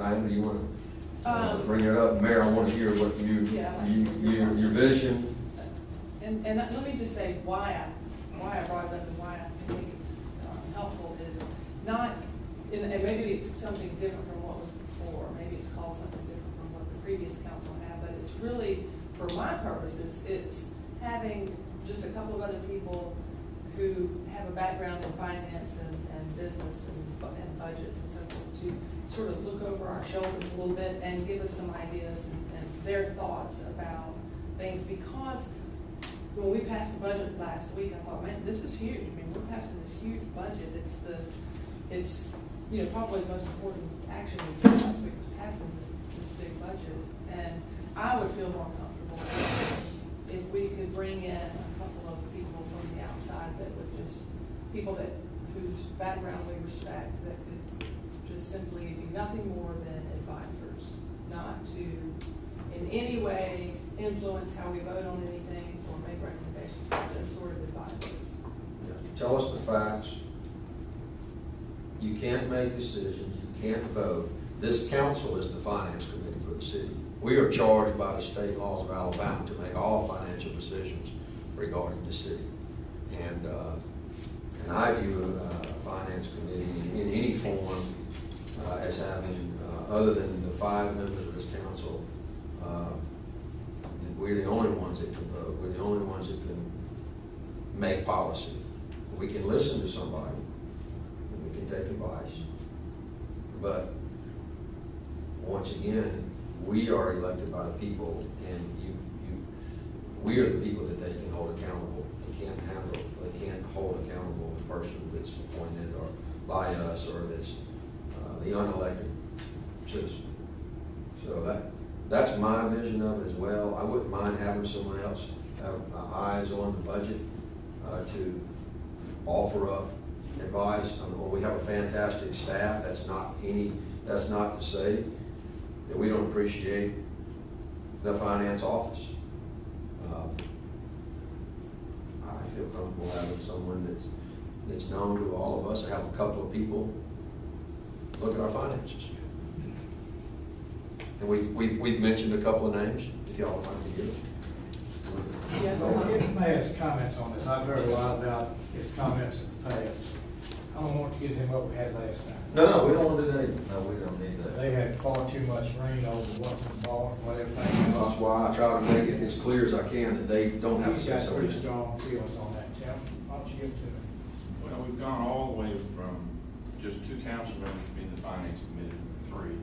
Diane, do you want to bring it up? Mayor, I want to hear what your vision. And let me just say why I brought it up and why I think it's helpful is not, and maybe it's something different from what was before, maybe it's called something different from what the previous council had, but it's really, for my purposes, it's having just a couple of other people who have a background in finance and business and budgets and so forth to sort of look over our shoulders a little bit and give us some ideas and their thoughts about things, because when we passed the budget last week, I thought, man, this is huge. I mean, we're passing this huge budget. It's probably the most important action we took last week was passing this big budget. And I would feel more comfortable if we could bring in a couple of people from the outside that would just, people whose background we respect, that could just simply be nothing more than advisors, not to in any way influence how we vote on anything or make recommendations, but just sort of advise us. Yeah. Tell us the facts. You can't make decisions. You can't vote. This council is the finance committee for the city. We are charged by the state laws of Alabama to make all financial decisions regarding the city. And I view a finance committee in any form as having, other than the 5 members of this council, we're the only ones that can vote. We're the only ones that can make policy. We can listen to somebody, and we can take advice. But once again, we are elected by the people, and we are the people that they can hold accountable. They can't hold accountable the person that's appointed or by us, or that's the unelected citizen. So that's my vision of it as well. I wouldn't mind having someone else have eyes on the budget to offer up advice. We have a fantastic staff. That's not to say that we don't appreciate the finance office. I feel comfortable having someone that's known to all of us, or have a couple of people look at our finances. And we've mentioned a couple of names, if y'all would like to hear them. If May has comments on this. I've heard a lot about his comments in the past. I don't want to give him what we had last time. No, we don't want to do that either. No, we don't need that. They had far too much rain over what's involved, whatever. That's why I try to make it as clear as I can that they don't have to He's say got pretty something. strong feelings on that, Tim. Why don't you give it to him? Well, we've gone all the way from just 2 council members being the finance committee, 3,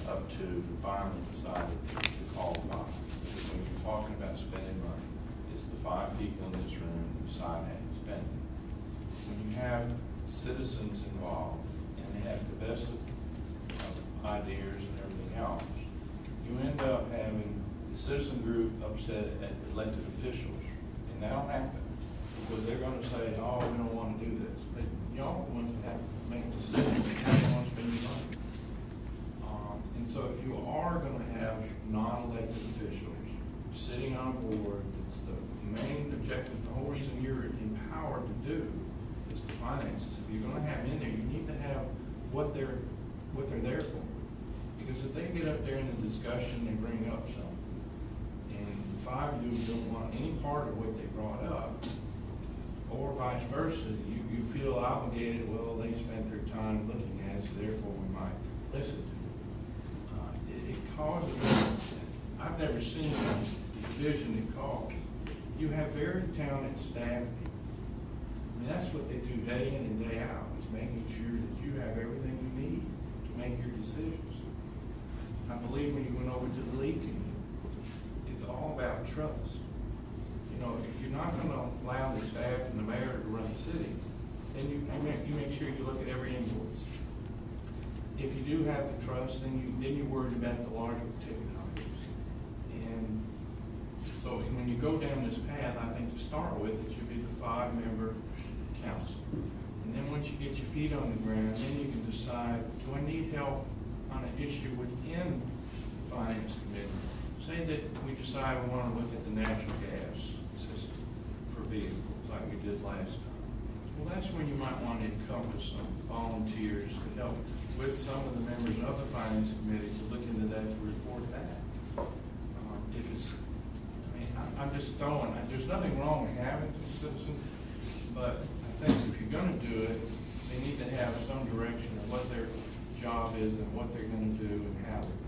up to finally decided to call 5. Because when you're talking about spending money, it's the 5 people in this room who decide how to spend it. When you have citizens involved and they have the best of ideas and everything else, you end up having the citizen group upset at elected officials. And that'll happen because they're going to say, oh, we don't want to do this. But y'all are the ones that have to make decisions on how you want to spend your money. And so if you are going to have non-elected officials sitting on a board, it's the main objective, the whole reason you're empowered to do is the finances. If you're going to have in there, you need to have what they're there for. Because if they get up there in the discussion, they bring up something, and the 5 of you don't want any part of what they brought up, or vice versa, you feel obligated, well, they spent their time looking at it, so therefore we might listen to it. It causes, I've never seen the division it caused. You have very talented staff people. I mean, that's what they do day in and day out, is making sure that you have everything you need to make your decisions. I believe when you went over to the league committee, it's all about trust. You know, if you're not going to allow the staff and the mayor to run the city, then you make sure you look at every invoice. If you do have the trust, then you're worried about the larger ticket items. And so when you go down this path, I think to start with, it should be the 5-member council. And then once you get your feet on the ground, then you can decide, do I need help on an issue within the finance committee? Say that we decide we want to look at the natural gas system for vehicles like we did last time. Well, that's when you might want to encompass some volunteers to help with some of the members of the finance committee to look into that, to report that. If it's, I mean, I'm just throwing, there's nothing wrong with having citizens, but I think if you're gonna do it, they need to have some direction of what their job is and what they're gonna do and how they're